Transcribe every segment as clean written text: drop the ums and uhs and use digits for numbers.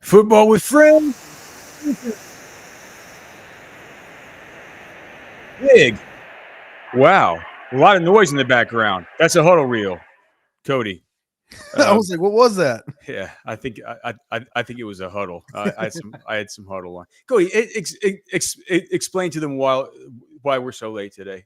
Football with friends. Big. Wow. A lot of noise in the background. That's a huddle reel, Cody. I was like, what was that? Yeah, I think it was a huddle. I had some huddle on. Cody, explain to them why we're so late today.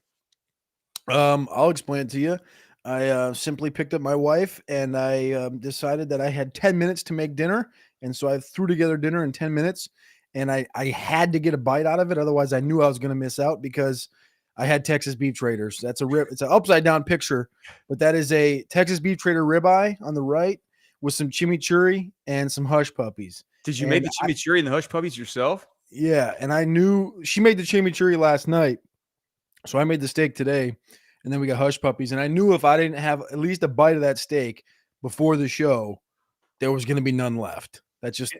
I'll explain it to you. I simply picked up my wife and I decided that I had 10 minutes to make dinner. And so I threw together dinner in 10 minutes and I had to get a bite out of it. Otherwise, I knew I was going to miss out because I had Texas beef traders. That's a rib. It's an upside down picture, but that is a Texas beef trader ribeye on the right with some chimichurri and some hush puppies. Did you make And the chimichurri and the hush puppies yourself? yeah, and I knew she made the chimichurri last night. So I made the steak today, and then we got hush puppies. And I knew if I didn't have at least a bite of that steak before the show, there was going to be none left. That's just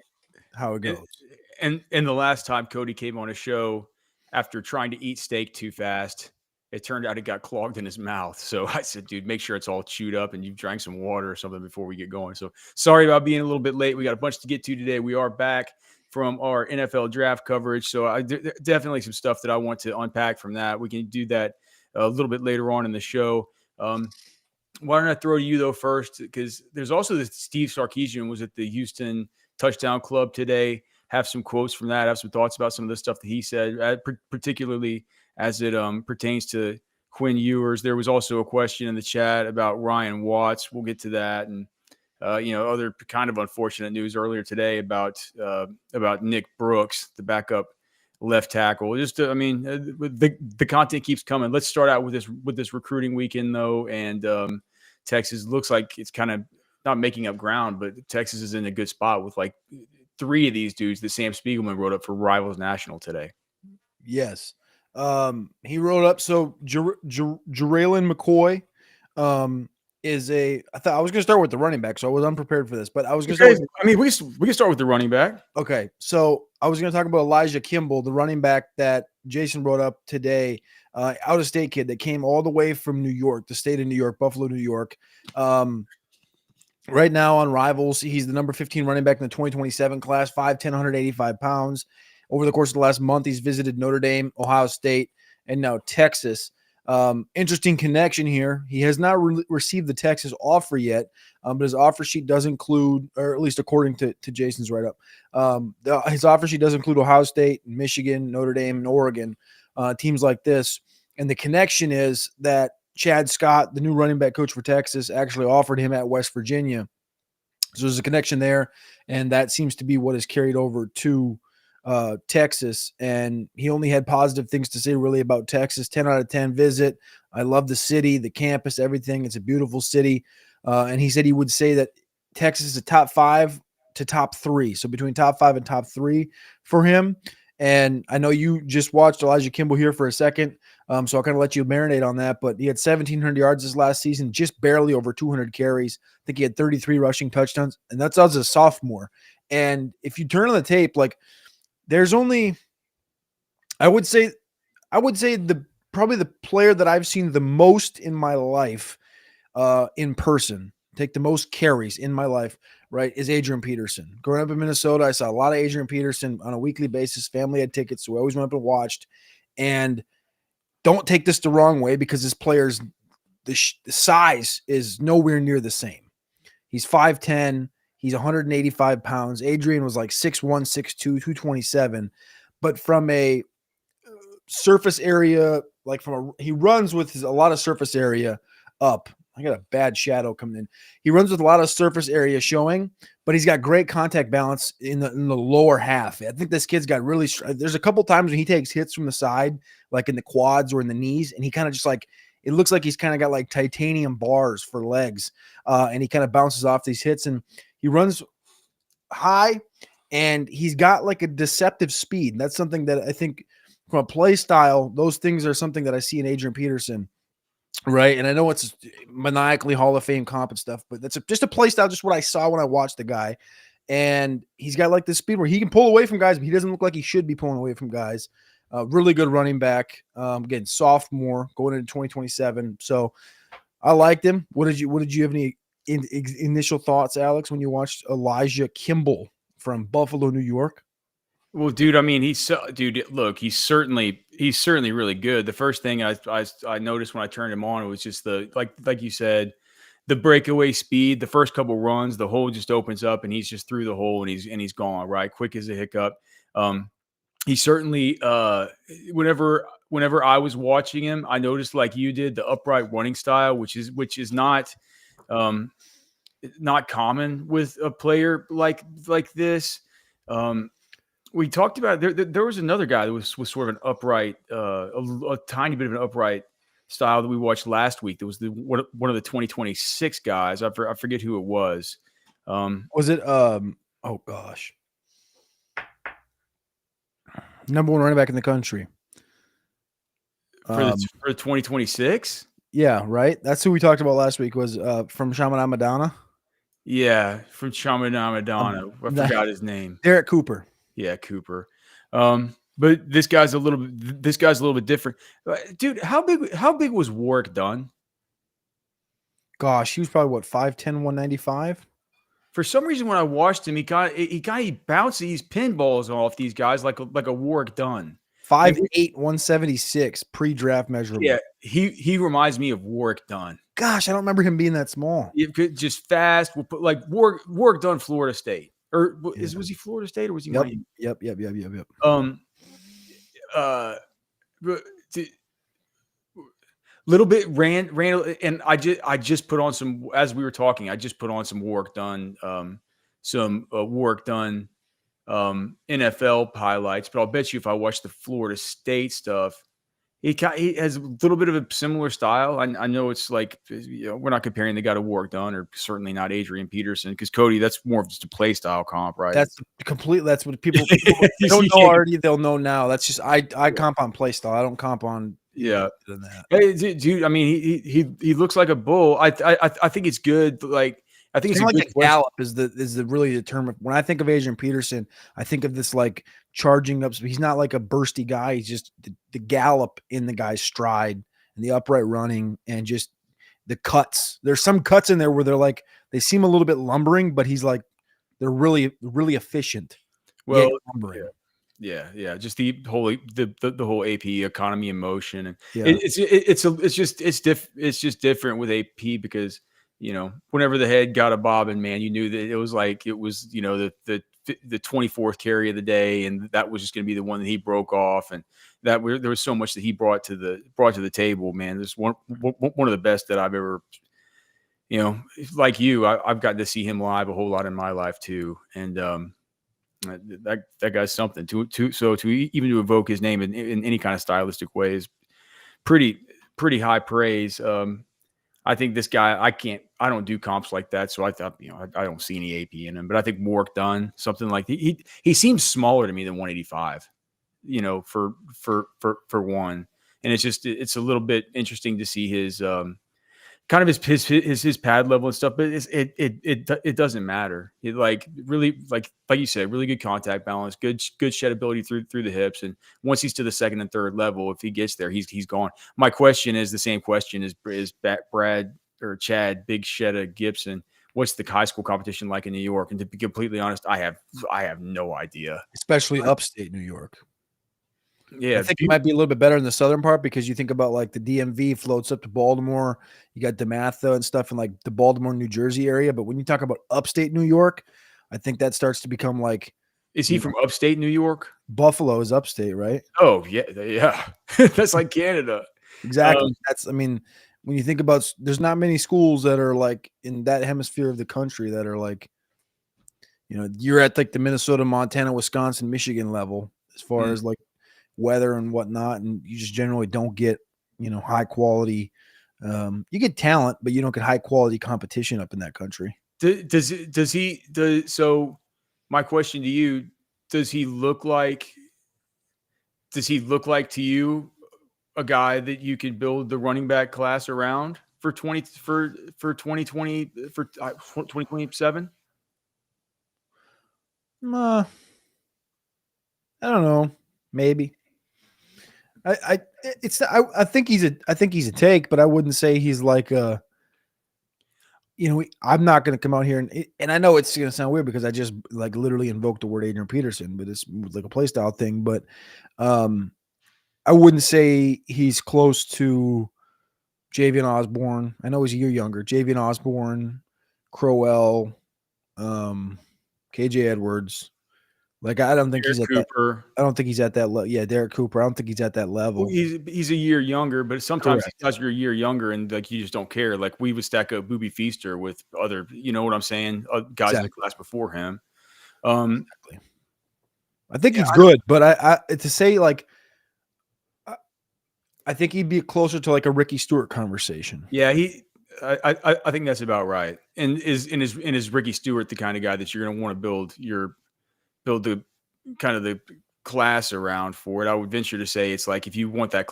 how it goes. And the last time Cody came on a show after trying to eat steak too fast, it turned out it got clogged in his mouth. So I said, dude, make sure it's all chewed up and you drank some water or something before we get going. So sorry about being a little bit late. We got a bunch to get to today. We are back from our NFL draft coverage. So definitely some stuff that I want to unpack from that. We can do that a little bit later on in the show. Why don't I throw to you, though, first? Because there's also this Steve Sarkisian was at the Houston Touchdown Club today. Have some quotes from that. Have some thoughts about some of the stuff that he said, particularly as it pertains to Quinn Ewers. There was also a question in the chat about Ryan Watts. We'll get to that. And, other kind of unfortunate news earlier today about Nick Brooks, the backup left tackle. Just, the content keeps coming. Let's start out with this recruiting weekend, though. And Texas looks like it's kind of not making up ground, but Texas is in a good spot with like three of these dudes that Sam Spiegelman wrote up for Rivals National today. Yes. He wrote up. So Jerriel McCoy I thought I was going to start with the running back, so I was unprepared for this, but I was going to start we can start with the running back. Okay. So I was going to talk about Elijah Kimble, the running back that Jason brought up today, out of state kid that came all the way from New York, the state of New York, Buffalo, New York. Right now on Rivals, he's the number 15 running back in the 2027 class, 5'10", 185 pounds. Over the course of the last month, he's visited Notre Dame, Ohio State, and now Texas. Interesting connection here. He has not received the Texas offer yet, but his offer sheet does include, or at least according to Jason's write-up, his offer sheet does include Ohio State, Michigan, Notre Dame, and Oregon, teams like this. And the connection is that Chad Scott, the new running back coach for Texas, actually offered him at West Virginia. So there's a connection there, and that seems to be what is carried over to Texas. And he only had positive things to say really about Texas. 10 out of 10 visit. I love the city, the campus, everything. It's a beautiful city. And he said he would say that Texas is a top 5 to top 3. So between top 5 and top 3 for him. And I know you just watched Elijah Kimble here for a second, so I'll kind of let you marinate on that. But he had 1,700 yards this last season, just barely over 200 carries. I think he had 33 rushing touchdowns, and that's as a sophomore. And if you turn on the tape, like there's only, I would say probably the player that I've seen the most in my life in person, take the most carries in my life, right, is Adrian Peterson. Growing up in Minnesota, I saw a lot of Adrian Peterson on a weekly basis. Family had tickets, so we always went up and watched. And don't take this the wrong way because this player's the size is nowhere near the same. He's 5'10". He's 185 pounds. Adrian was like 6'1", 6'2", 227. But from a surface area, he runs with a lot of surface area up. I got a bad shadow coming in. He runs with a lot of surface area showing, but he's got great contact balance in the lower half. I think this kid's got really – there's a couple times when he takes hits from the side, like in the quads or in the knees, and he kind of just like – it looks like he's kind of got like titanium bars for legs, and he kind of bounces off these hits, and he runs high, and he's got like a deceptive speed. That's something that I think from a play style, those things are something that I see in Adrian Peterson. Right. And I know it's maniacally Hall of Fame comp and stuff, but that's just a play style, just what I saw when I watched the guy. And he's got like this speed where he can pull away from guys, but he doesn't look like he should be pulling away from guys. Really good running back. Again, sophomore going into 2027. So I liked him. What did you have any initial thoughts, Alex, when you watched Elijah Kimble from Buffalo, New York. Well, dude, I mean, look, he's certainly really good. The first thing I noticed when I turned him on, it was just the like you said, the breakaway speed. The first couple runs, the hole just opens up and he's just through the hole and he's gone, right? Quick as a hiccup. He certainly whenever I was watching him, I noticed, like you did, the upright running style, which is not not common with a player like this. We talked about there was another guy that was sort of an upright, a tiny bit of an upright style that we watched last week. That was one of the 2026 guys. I forget who it was. Was it oh gosh, number one running back in the country for 2026? Yeah, right. That's who we talked about last week. Was from Shaman Madonna. Yeah, from Chaminade Madonna. I forgot his name. Derek Cooper. Yeah, Cooper. But this guy's a little bit different. Dude, how big was Warwick Dunn? Gosh, he was probably what, 5'10", 195? For some reason, when I watched him, he bounced these pinballs off these guys like a Warwick Dunn. 5'8", 176 pre-draft measurable. Yeah, he reminds me of Warwick Dunn. Gosh, I don't remember him being that small. Just fast. We'll put like Warwick Dunn, Florida State. Or was he Florida State or was he Miami? Yep. Little bit ran, and I just put on some, as we were talking, I just put on some Warwick Dunn, NFL highlights. But I'll bet you if I watch the Florida State stuff, he has a little bit of a similar style. I know it's like, we're not comparing the guy to Warwick Dunn, or certainly not Adrian Peterson, because Cody, that's more of just a play style comp, right? That's what people don't know already. They'll know now. That's just I comp on play style. I don't comp on than that. Hey, dude, I mean, he looks like a bull. I think it's good. Like, I think it's like a the gallop is the really the term. When I think of Adrian Peterson, I think of this like charging up. He's not like a bursty guy. He's just the gallop in the guy's stride and the upright running and just the cuts. There's some cuts in there where they're like, they seem a little bit lumbering, but he's like, they're really, really efficient. Well, yeah. Just the whole AP economy in motion, and it's just different with AP because, whenever the head got a bobbin, man, you knew that it was the 24th carry of the day, and that was just going to be the one that he broke off, and there was so much that he brought to the table, man. This one of the best that I've ever, like you, I've gotten to see him live a whole lot in my life too, and that guy's something to even to evoke his name in any kind of stylistic way is pretty high praise. I think this guy, I don't do comps like that. So I thought, I don't see any AP in him, but I think Warwick Dunn, something like he seems smaller to me than 185, for one. And it's a little bit interesting to see his, kind of his pad level and stuff, but it doesn't matter. It really, like you said, really good contact balance, good shed ability through the hips. And once he's to the second and third level, if he gets there, he's gone. My question is the same question as Brad or Chad Big Shedda Gibson. What's the high school competition like in New York? And to be completely honest, I have no idea. Especially upstate New York. Yeah, I think it might be a little bit better in the southern part because you think about like the DMV floats up to Baltimore. You got DeMatha and stuff in like the Baltimore, New Jersey area. But when you talk about upstate New York, I think that starts to become like. Is he from upstate New York? Buffalo is upstate, right? Oh, yeah. That's like Canada. Exactly. When you think about, there's not many schools that are like in that hemisphere of the country that are like, you're at like the Minnesota, Montana, Wisconsin, Michigan level as far as like weather and whatnot, and you just generally don't get high quality. You get talent, but you don't get high quality competition up in that country. So my question to you, does he look like to you a guy that you could build the running back class around for 2027? I don't know, maybe. I think he's a take, but I wouldn't say he's like a, I'm not going to come out here and I know it's going to sound weird because I just like literally invoked the word Adrian Peterson, but it's like a play style thing. But I wouldn't say he's close to Javian Osborne. I know he's a year younger. Javian Osborne, Crowell, KJ Edwards. Like I don't think Derek he's at Cooper. that. I don't think he's at that level. Yeah, Derek Cooper. I don't think he's at that level. Well, he's a year younger, but sometimes Correct. these guys are a year younger, and like you just don't care. Like we would stack up Booby Feaster with other, you know what I'm saying? Guys in the class before him. Exactly. I think Yeah, he's good, but I to say like I think he'd be closer to like a Ricky Stewart conversation. Yeah, I think that's about right. And is Ricky Stewart the kind of guy that you're going to want to build the kind of the class around for it? I would venture to say it's like if you want that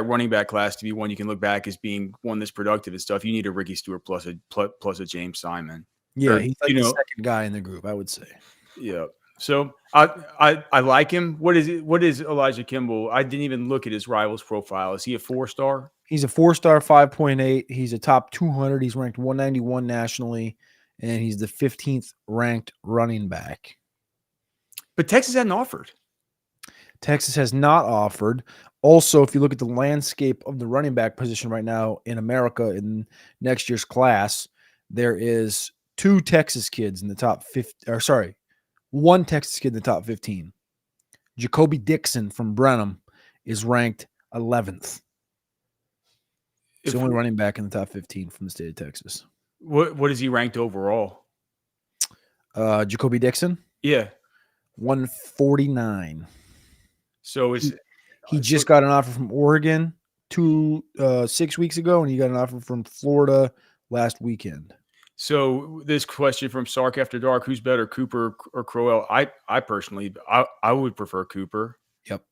running back class to be one you can look back as being one that's productive and stuff, you need a Ricky Stewart plus a James Simon. Yeah, he's like the second guy in the group, I would say. Yeah. So I like him. What is Elijah Kimble? I didn't even look at his rivals profile. Is he a 4-star? He's a 4-star, 5.8. He's a top 200. He's ranked 191 nationally, and he's the 15th ranked running back. But Texas hadn't offered. Texas has not offered. Also, if you look at the landscape of the running back position right now in America in next year's class, there is 2 Texas kids in the top 50. Or sorry, 1 Texas kid in the top 15. Jacoby Dixon from Brenham is ranked 11th. It's the only running back in the top 15 from the state of Texas. What is he ranked overall? Jacoby Dixon? Yeah. 149. So he just got an offer from Oregon 6 weeks ago, and he got an offer from Florida last weekend. So this question from Sark After Dark: who's better, Cooper or Crowell? I personally, I would prefer Cooper. Yep.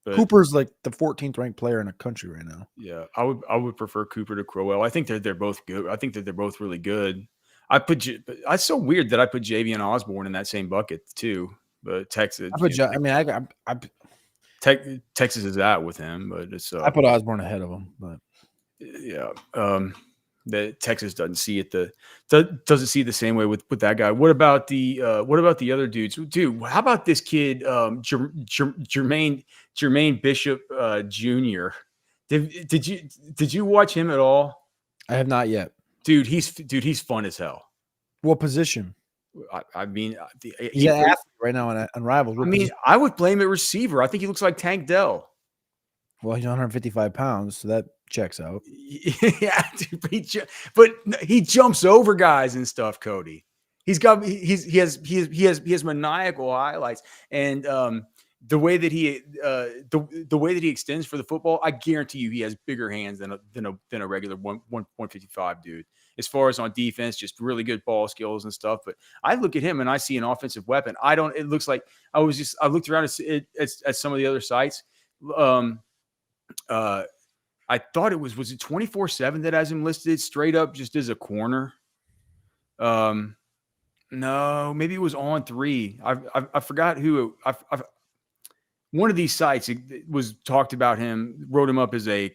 But Cooper's like the 14th ranked player in the country right now. Yeah, I would prefer Cooper to Crowell. I think that they're both good. I think that they're both really good. It's so weird that I put Javian Osborne in that same bucket too. But Texas, Texas is out with him, but it's I put Osborne ahead of him, but yeah, that Texas doesn't see it doesn't see it the same way with that guy. What about the other dudes? Dude, how about this kid, Germaine Bishop Jr. Did you watch him at all? I have not yet. Dude, he's fun as hell. What position? I mean, he's an athlete right now on Rivals. I would play him at receiver. I think he looks like Tank Dell. Well, he's 155 pounds, so that checks out. Yeah, dude, but he jumps over guys and stuff. Cody, he has maniacal highlights, and the way that he the way that he extends for the football, I guarantee you, he has bigger hands than a regular 155 dude. As far as on defense, just really good ball skills and stuff. But I look at him and I see an offensive weapon. It looks like I looked around at some of the other sites. I thought it was it 24/7 that has him listed straight up just as a corner. No, maybe it was On 3. I forgot who. One of these sites, it was talked about him, wrote him up as a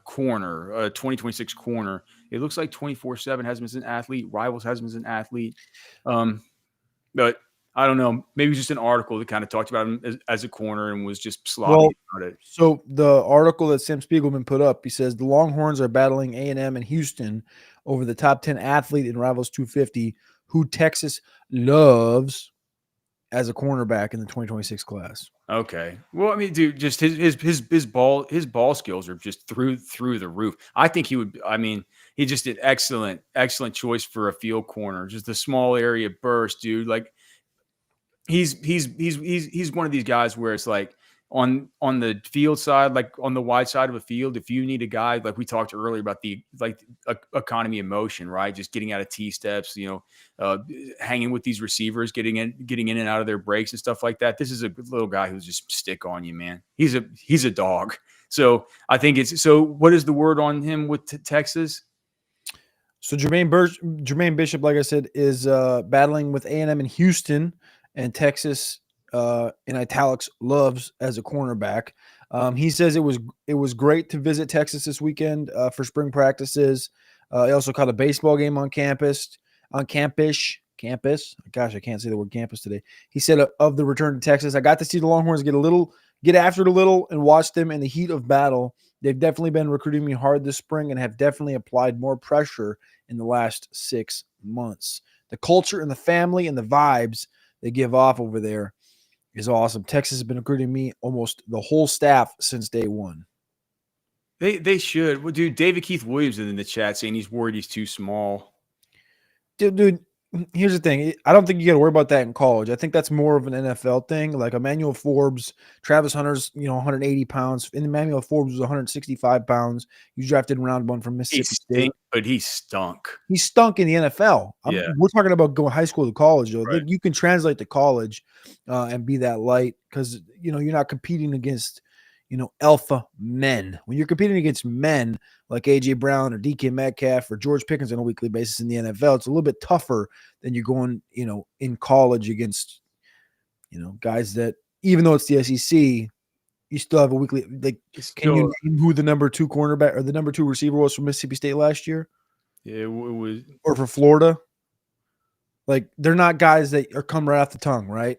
corner, a 2026 corner. It looks like 24/7 has him as an athlete. Rivals has him as an athlete. But I don't know. Maybe it's just an article that kind of talked about him as a corner and was just sloppy about it. So the article that Sam Spiegelman put up, he says the Longhorns are battling A&M and Houston over the top 10 athlete in Rivals 250, who Texas loves as a cornerback in the 2026 class. Okay. Well, I mean, dude, just his ball skills are just through the roof. I think he would. I mean, he just did excellent choice for a field corner. Just a small area burst, dude. Like he's one of these guys where it's like on the field side, like on the wide side of a field, if you need a guy, like we talked earlier about the economy of motion, right? Just getting out of T steps, hanging with these receivers, getting in and out of their breaks and stuff like that. This is a little guy who's just stick on you, man. He's a dog. So I think what is the word on him with Texas? So Germaine Bishop, like I said, is battling with A&M in Houston, and Texas in italics loves as a cornerback. He says it was great to visit Texas this weekend for spring practices. He also caught a baseball game on campus. Campus. Gosh, I can't say the word campus today. He said of the return to Texas, I got to see the Longhorns get after it a little and watch them in the heat of battle. They've definitely been recruiting me hard this spring and have definitely applied more pressure in the last 6 months. The culture and the family and the vibes they give off over there is awesome. Texas has been recruiting me almost the whole staff since day one. They should. Well, dude, David Keith Williams is in the chat saying he's worried he's too small. Dude, here's the thing. I don't think you got to worry about that in college. I think that's more of an NFL thing. Like Emmanuel Forbes, Travis Hunter's, 180 pounds. And Emmanuel Forbes was 165 pounds. You drafted in round 1 from Mississippi State. But he stunk. He stunk in the NFL. We're talking about going high school to college, though. Right. You can translate to college and be that light because, you're not competing against, alpha men. When you're competing against men like A.J. Brown or DK Metcalf or George Pickens on a weekly basis in the NFL, it's a little bit tougher than you're going, in college against, guys that, even though it's the SEC, you still have a weekly. Like, can you name who the number 2 cornerback or the number 2 receiver was for Mississippi State last year? Yeah, it was. Or for Florida? Like, they're not guys that are come right off the tongue, right?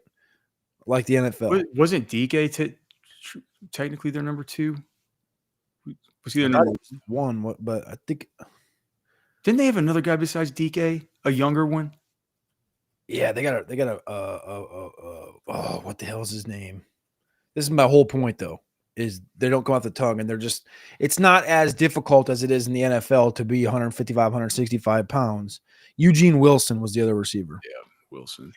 Like the NFL. Wasn't DK technically their number 2? Was he their number 1? But I think didn't they have another guy besides DK, a younger one? Yeah, they got what the hell is his name? This is my whole point, though, is they don't come off the tongue, and it's not as difficult as it is in the NFL to be 155, 165 pounds. Eugene Wilson was the other receiver. Yeah, Wilson.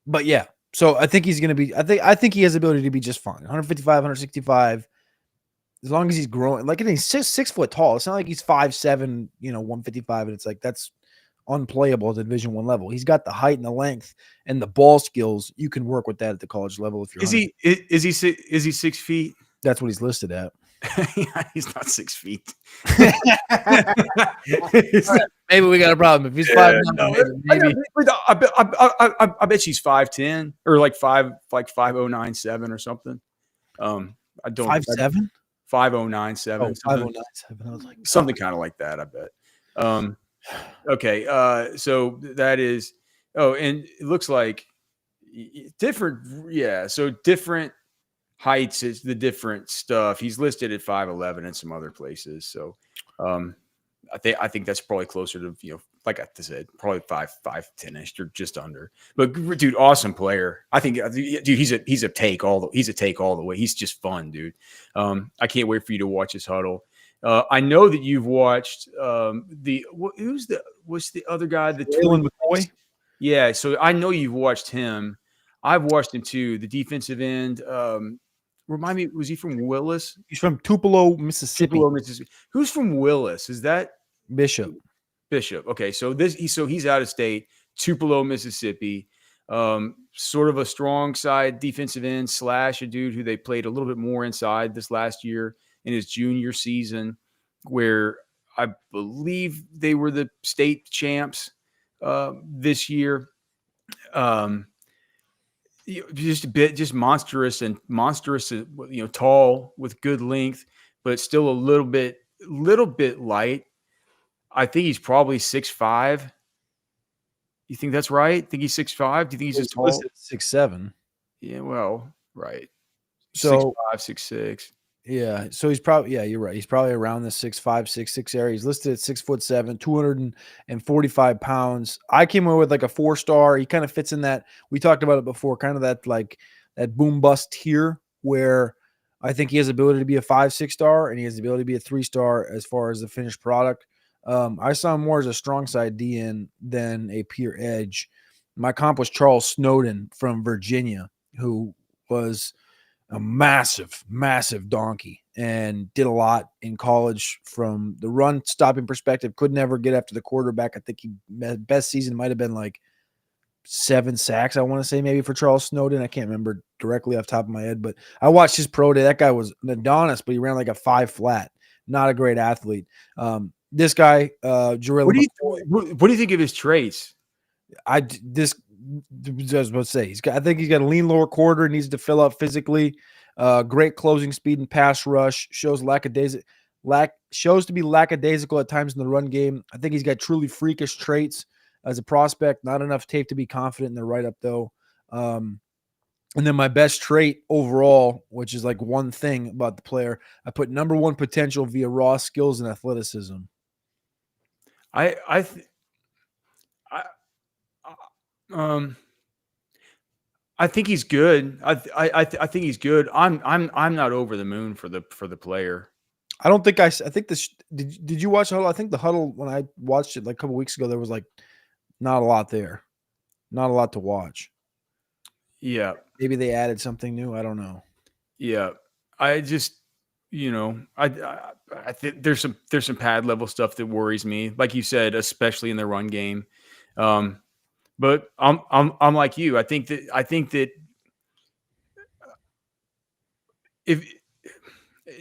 But yeah, so I think he's going to be. I think he has the ability to be just fine. 155, 165, as long as he's growing. Like, he's 6 foot tall. It's not like he's 5'7", 155, and it's like that's unplayable at the Division I level. He's got the height and the length and the ball skills. You can work with that at the college level if you're. Is he 6 feet? That's what he's listed at. He's not 6 feet. Maybe we got a problem. If he's 5'9", maybe. I bet she's 5'10" or like 5'097" or something. I don't 5'7"? 5097. Oh, 5097. I was like something kind of like that, I bet. Okay. So that is, and it looks like different. Yeah. So different heights is the different stuff. He's listed at 5'11" in some other places. So, I think that's probably closer to, like I said, probably 5'10" or just under. But dude, awesome player. I think, dude, he's a take all the way. He's just fun, dude. I can't wait for you to watch his huddle. I know that you've watched what's the other guy? The Jerriel McCoy. Yeah, so I know you've watched him. I've watched him too. The defensive end. Remind me, was he from Willis? He's from Tupelo, Mississippi. Who's from Willis? Is that Bishop? Okay, so he's out of state. Tupelo, Mississippi. Sort of a strong side defensive end / a dude who they played a little bit more inside this last year in his junior season, where I believe they were the state champs this year. Just monstrous, tall with good length, but still a little bit light. I think he's probably 6'5". You think that's right? Think he's 6'5"? Do you think he's just tall? 6'7". Yeah, well, right. So 6'5", 6'6". Yeah, so he's probably you're right. He's probably around the 6'5", 6'6" area. He's listed at 6'7", 245 pounds. I came away with like a 4-star. He kind of fits in that. We talked about it before, kind of that boom bust tier where I think he has the ability to be a 5-6 star and he has the ability to be a 3-star as far as the finished product. I saw him more as a strong side DN than a pure edge. My comp was Charles Snowden from Virginia, who was a massive donkey and did a lot in college from the run stopping perspective. Could never get after the quarterback. I think best season might have been like 7 sacks, I want to say, maybe for Charles Snowden. I can't remember directly off the top of my head, but I watched his pro day. That guy was an Adonis, but he ran like a 5 flat. Not a great athlete. This guy, Jerriel. What do you think of his traits? I was about to say I think he's got a lean lower quarter, needs to fill up physically. Great closing speed and pass rush, shows lackadaisical. shows to be lackadaisical at times in the run game. I think he's got truly freakish traits as a prospect. Not enough tape to be confident in the write-up, though. And then my best trait overall, which is like one thing about the player, I put number one potential via raw skills and athleticism. I think he's good. I think he's good. I'm not over the moon for the player. I don't think I think this. Did you watch the huddle? I think the huddle when I watched it like a couple weeks ago, there was like not a lot there, not a lot to watch. Yeah, maybe they added something new. I don't know. Yeah, I just I think there's some pad level stuff that worries me, like you said, especially in the run game. But I'm like you. I think that if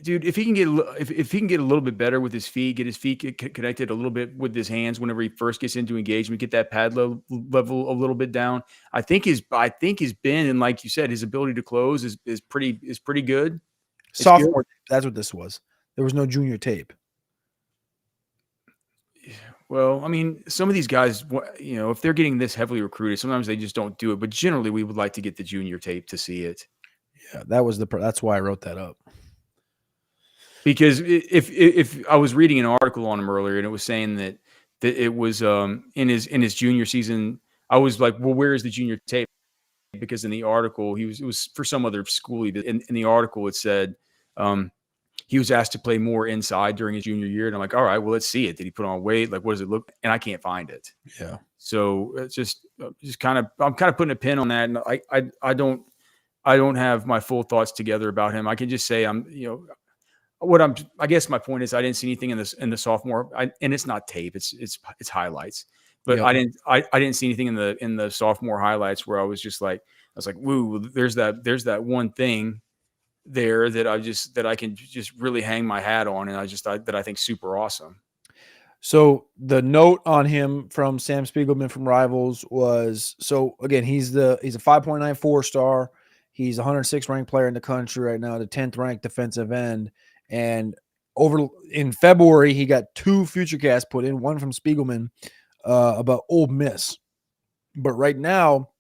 he can get if he can get a little bit better with his feet, get his feet connected a little bit with his hands whenever he first gets into engagement, get that pad level a little bit down. I think his bend, and like you said, his ability to close is pretty good. Sophomore, that's what this was. There was no junior tape. Well, I mean, some of these guys, if they're getting this heavily recruited, sometimes they just don't do it. But generally, we would like to get the junior tape to see it. Yeah, that's why I wrote that up. Because if I was reading an article on him earlier, and it was saying that it was in his junior season, I was like, well, where is the junior tape? Because in the article, it was for some other school. In the article, it said he was asked to play more inside during his junior year. And I'm like, all right, well, let's see it. Did he put on weight? Like, what does it look? And I can't find it. Yeah. So it's just kind of, I'm kind of putting a pin on that. And I don't have my full thoughts together about him. I can just say I guess my point is I didn't see anything in the sophomore, and it's not tape. It's highlights. But yep. I didn't see anything in the sophomore highlights where I was like, woo, there's that one thing there that I can just really hang my hat on, and I think super awesome. So the note on him from Sam Spiegelman from Rivals was, so again, he's a 5.94 star. He's 106th ranked player in the country right now, the 10th ranked defensive end. And over in February, he got 2 FutureCasts put in, one from Spiegelman about Ole Miss. But right now,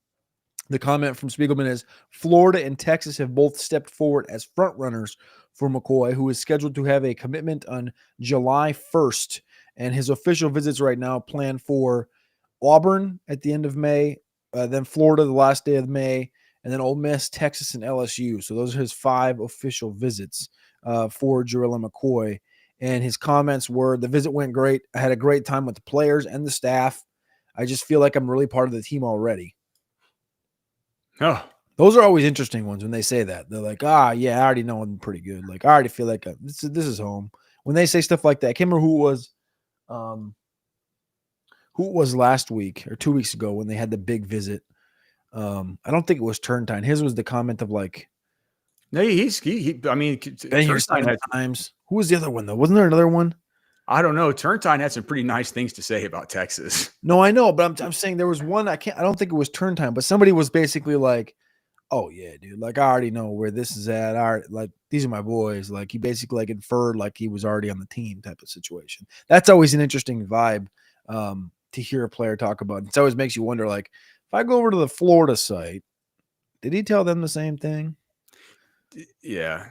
the comment from Spiegelman is Florida and Texas have both stepped forward as front runners for McCoy, who is scheduled to have a commitment on July 1st. And his official visits right now planned for Auburn at the end of May, then Florida the last day of May, and then Ole Miss, Texas, and LSU. So those are his 5 official visits for Jerriel McCoy. And his comments were, the visit went great. I had a great time with the players and the staff. I just feel like I'm really part of the team already. Oh, those are always interesting ones when they say that. They're like, yeah, I already know I'm pretty good. Like, I already feel like this is home. When they say stuff like that, I can't remember who it was last week or 2 weeks ago when they had the big visit. I don't think it was Turntine. His was the comment of like, no, I mean, Turntine had times. Who was the other one though? Wasn't there another one? I don't know. Turntine had some pretty nice things to say about Texas. No, I know, but I'm saying there was one. I don't think it was Turntine, but somebody was basically like, "Oh yeah, dude. Like I already know where this is at. Like these are my boys." Like he basically like inferred like he was already on the team type of situation. That's always an interesting vibe to hear a player talk about. It always makes you wonder. Like if I go over to the Florida site, did he tell them the same thing? Yeah.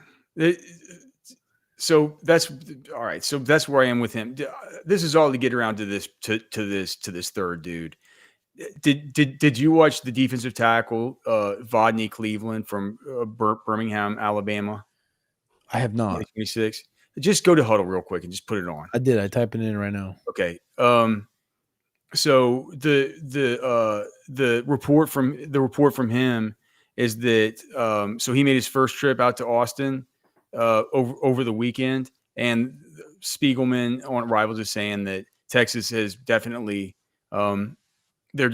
So that's all right. So that's where I am with him. This is all to get around to this this third dude. Did you watch the defensive tackle Vonnie Cleveland from Birmingham, Alabama? I have not. 2026. Just go to Huddle real quick and just put it on. I did. I type it in right now. Okay. So the report from him is that so he made his first trip out to Austin over the weekend, and Spiegelman on Rivals is saying that Texas has definitely they're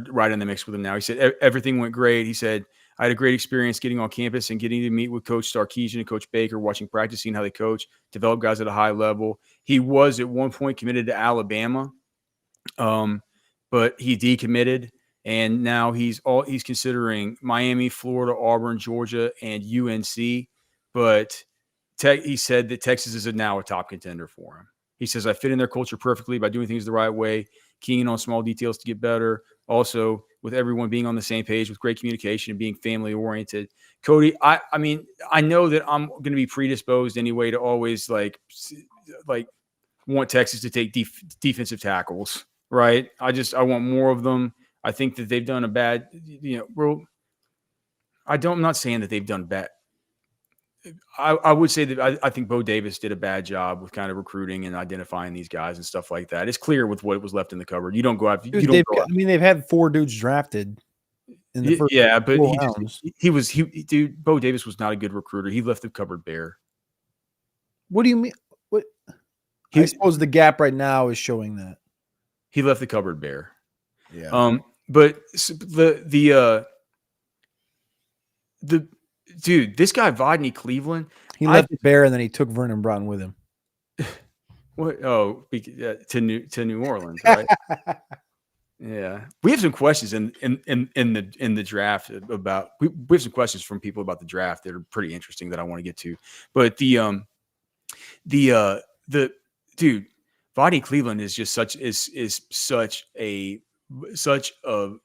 right in the mix with him now. He said everything went great. He said I had a great experience getting on campus and getting to meet with Coach Sarkisian and Coach Baker, watching practice, seeing how they coach, develop guys at a high level. He was at one point committed to Alabama, but he decommitted, and now he's considering Miami, Florida, Auburn, Georgia, and UNC. But he said that Texas is now a top contender for him. He says, I fit in their culture perfectly by doing things the right way, keying on small details to get better. Also, with everyone being on the same page with great communication and being family oriented. Cody, I mean, I know that I'm going to be predisposed anyway to always like want Texas to take defensive tackles, right? I want more of them. I think that they've done a bad, I'm not saying that they've done bad. I would say that I think Bo Davis did a bad job with kind of recruiting and identifying these guys and stuff like that. It's clear with what was left in the cupboard. You don't go out. They've had 4 dudes drafted in the first but rounds. Bo Davis was not a good recruiter. He left the cupboard bare. What do you mean? What? I suppose the gap right now is showing that he left the cupboard bare. Yeah. But the dude, this guy Vonnie Cleveland, he left it bare, and then he took Vernon Broughton with him. What? Oh, to New Orleans, right? Yeah, we have some questions in the draft about. We have some questions from people about the draft that are pretty interesting that I want to get to. But the dude, Vonnie Cleveland is just such a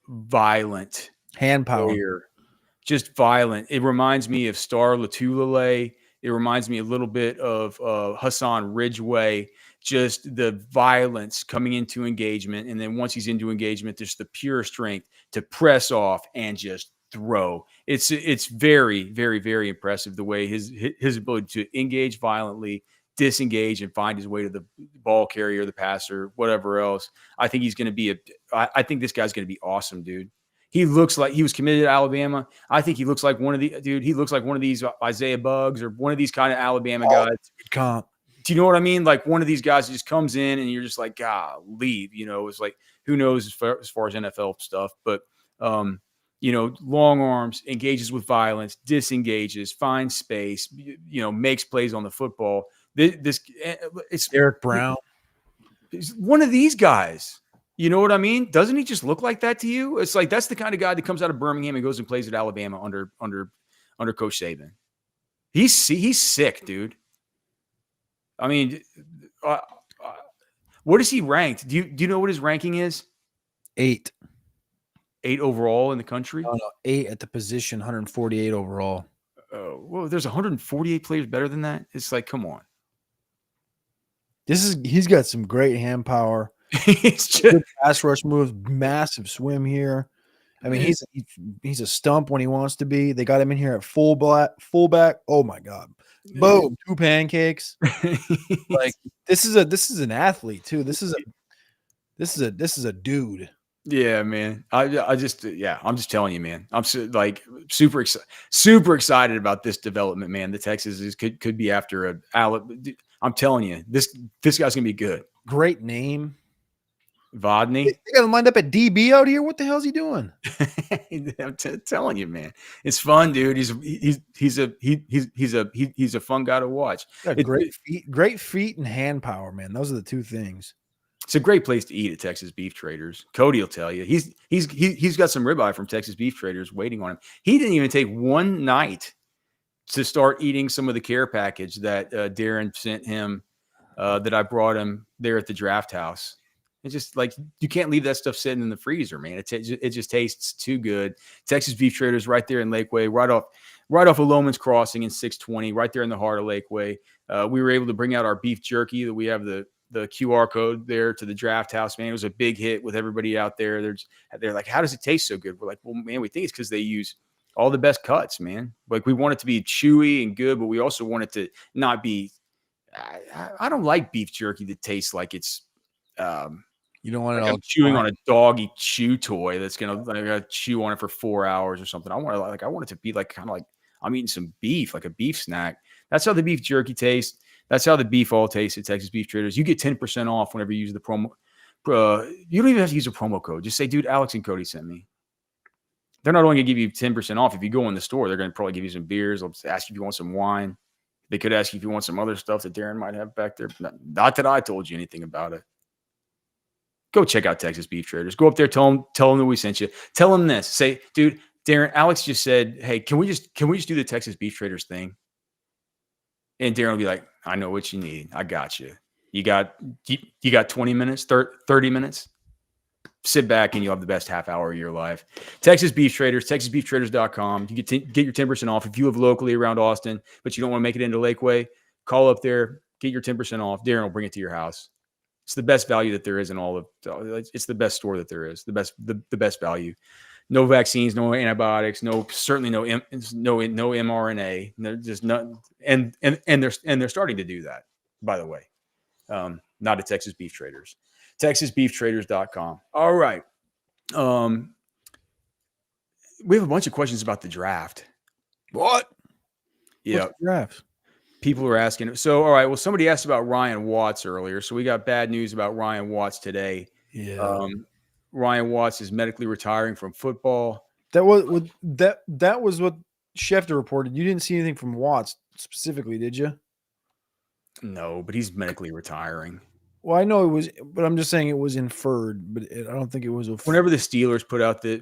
violent hand power. Player. Just violent. It reminds me of Star Latulele. It reminds me a little bit of Hassan Ridgeway. Just the violence coming into engagement, and then once he's into engagement, there's the pure strength to press off and just throw. It's very, very, very impressive the way his ability to engage violently, disengage, and find his way to the ball carrier, the passer, whatever else. I think he's going to be I think this guy's going to be awesome, dude. He looks like he was committed to Alabama. I think he looks like he looks like one of these Isaiah Buggs or one of these kind of Alabama guys. Comp. Do you know what I mean? Like one of these guys that just comes in and you're just like, God, leave. It's like, who knows as far as NFL stuff, but long arms, engages with violence, disengages, finds space, makes plays on the football. It's Eric Brown. It's one of these guys. You know what I mean? Doesn't he just look like that to you? It's like that's the kind of guy that comes out of Birmingham and goes and plays at Alabama under Coach Saban. He's sick, dude. I mean, what is he ranked? Do you know what his ranking is? 8. 8 overall in the country? No, 8 at the position, 148 overall. Oh, well, there's 148 players better than that. It's like, come on. He's got some great hand power. It's just pass rush moves, massive swim here. I mean, he's a stump when he wants to be. They got him in here at fullback. Oh my God. Boom, 2 pancakes. Like this is an athlete too. This is a dude. Yeah, man. I'm just telling you, man. I'm super excited about this development, man. The Texas could be after I'm telling you, this guy's gonna be good. Great name. Vodney. They got him lined up at DB out here. What the hell is he doing? I'm telling you, man, it's fun, dude. He's a fun guy to watch. Great feet and hand power, man. Those are the 2 things. It's a great place to eat at Texas Beef Traders. Cody will tell you he's got some ribeye from Texas Beef Traders waiting on him. He didn't even take one night to start eating some of the care package that Darren sent him that I brought him there at the draft house. It's just like you can't leave that stuff sitting in the freezer, man. It just tastes too good. Texas Beef Traders right there in Lakeway, right off of Loman's Crossing in 620, right there in the heart of Lakeway. We were able to bring out our beef jerky that we have the QR code there to the draft house, man. It was a big hit with everybody out there. They're like, how does it taste so good? We're like, well, man, we think it's because they use all the best cuts, man. Like we want it to be chewy and good, but we also want it to not be. I don't like beef jerky that tastes like it's. You don't want it like all I'm chewing on a doggy chew toy that's gonna chew on it for 4 hours or something. I want it to be like kind of like I'm eating some beef, like a beef snack. That's how the beef jerky tastes. That's how the beef all tastes at Texas Beef Traders. You get 10% off whenever you use the promo. You don't even have to use a promo code. Just say, dude, Alex and Cody sent me. They're not only going to give you 10% off. If you go in the store, they're going to probably give you some beers. They'll ask you if you want some wine. They could ask you if you want some other stuff that Darren might have back there. Not that I told you anything about it. Go check out Texas Beef Traders. Go up there, tell them that we sent you. Tell them this. Say, dude, Darren, Alex just said, hey, can we just do the Texas Beef Traders thing? And Darren will be like, I know what you need. I got you. You got 20 minutes, 30 minutes. Sit back and you'll have the best half hour of your life. Texas Beef Traders, TexasBeefTraders.com. You get your 10% off if you live locally around Austin, but you don't want to make it into Lakeway. Call up there, get your 10% off. Darren will bring it to your house. It's the best value that there is in all of. It's the best store that there is. The best value. No vaccines, no antibiotics, certainly no mRNA. They're just not, and they're starting to do that. By the way, not at Texas Beef Traders. TexasBeefTraders.com. All right. We have a bunch of questions about the draft. What? Yeah. Draft. People are asking. So, all right. Well, somebody asked about Ryan Watts earlier. So we got bad news about Ryan Watts today. Yeah. Ryan Watts is medically retiring from football. That was what Schefter reported. You didn't see anything from Watts specifically, did you? No, but he's medically retiring. Well, I know it was, but I'm just saying it was inferred. But I don't think it was. Whenever the Steelers put out the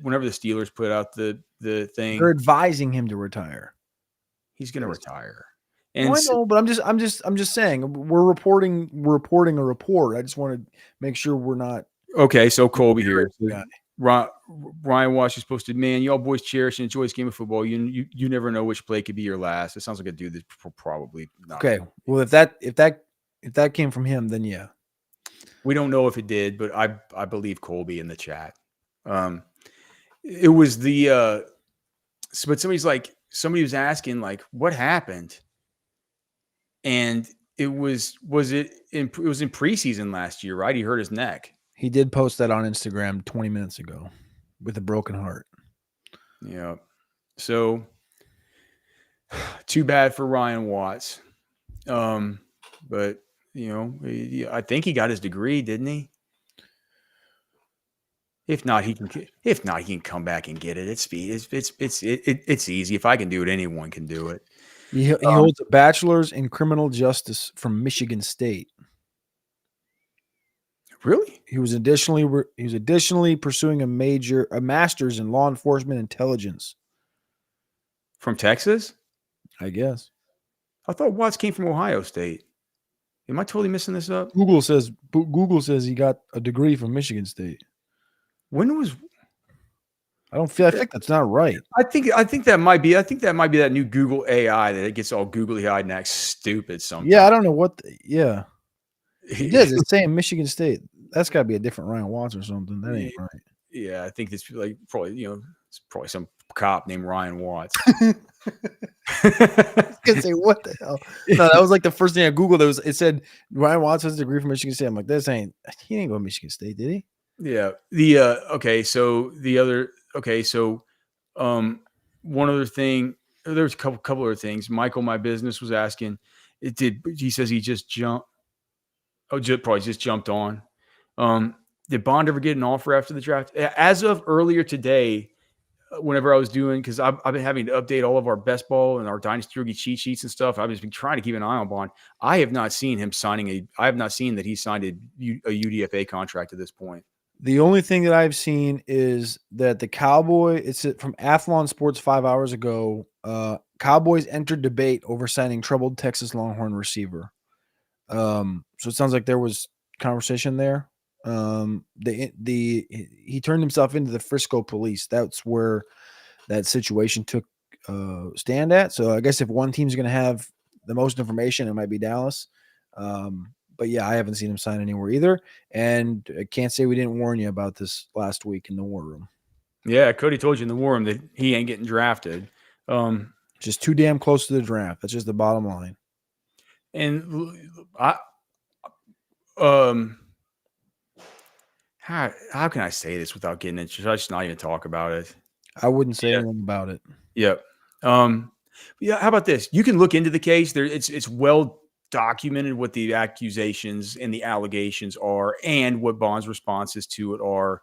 thing, they're advising him to retire. He's going to retire. And I know, but I'm just saying we're reporting a report. I just want to make sure we're not. Okay, so Colby here. Ryan Watts is supposed to, man, y'all boys cherish and enjoy this game of football. You never know which play could be your last. It sounds like a dude that probably not. Okay, well, if that came from him, then yeah. We don't know if it did, but I believe Colby in the chat. It was the but somebody was asking like what happened, and it was in preseason last year, right? He hurt his neck. He did post that on Instagram 20 minutes ago with a broken heart. Yeah. So too bad for Ryan Watts. But I think he got his degree, didn't he? If not, he can come back and get it. It's easy. If I can do it, anyone can do it. He holds a bachelor's in criminal justice from Michigan State. Really? He was additionally pursuing a master's in law enforcement intelligence. From Texas? I guess. I thought Watts came from Ohio State. Am I totally missing this up? Google says he got a degree from Michigan State. When was? I think that's not right. I think that might be that new Google AI that it gets all googly-eyed and acts stupid sometimes. Yeah, I don't know what. Yeah, it is. It's saying Michigan State. That's got to be a different Ryan Watts or something. That ain't right. Yeah, I think it's like probably it's probably some cop named Ryan Watts. I was say what the hell? No, that was like the first thing I googled. It said Ryan Watts has a degrry from Michigan State. I'm like, he didn't go to Michigan State, did he? Yeah. One other thing. There's a couple other things. Michael, my business, was asking. He says he just jumped. Probably just jumped on. Did Bond ever get an offer after the draft? As of earlier today, whenever I was doing, because I've been having to update all of our best ball and our Dynasty Rookie cheat sheets and stuff. I've just been trying to keep an eye on Bond. I have not seen him I have not seen that he signed a UDFA contract at this point. The only thing that I've seen is that the Cowboy, it's from Athlon Sports 5 hours ago. Cowboys entered debate over signing troubled Texas Longhorn receiver. So it sounds like there was conversation there. He turned himself into the Frisco police. That's where that situation took stand at. So I guess if one team's going to have the most information, it might be Dallas. But yeah, I haven't seen him sign anywhere either. And I can't say we didn't warn you about this last week in the war room. Yeah, Cody told you in the war room that he ain't getting drafted. Just too damn close to the draft. That's just the bottom line. And how can I say this without getting into? Should I just not even talk about it? I wouldn't say anything about it. Yep. Yeah. How about this? You can look into the case. It's well documented what the accusations and the allegations are, and what Bond's responses to it are.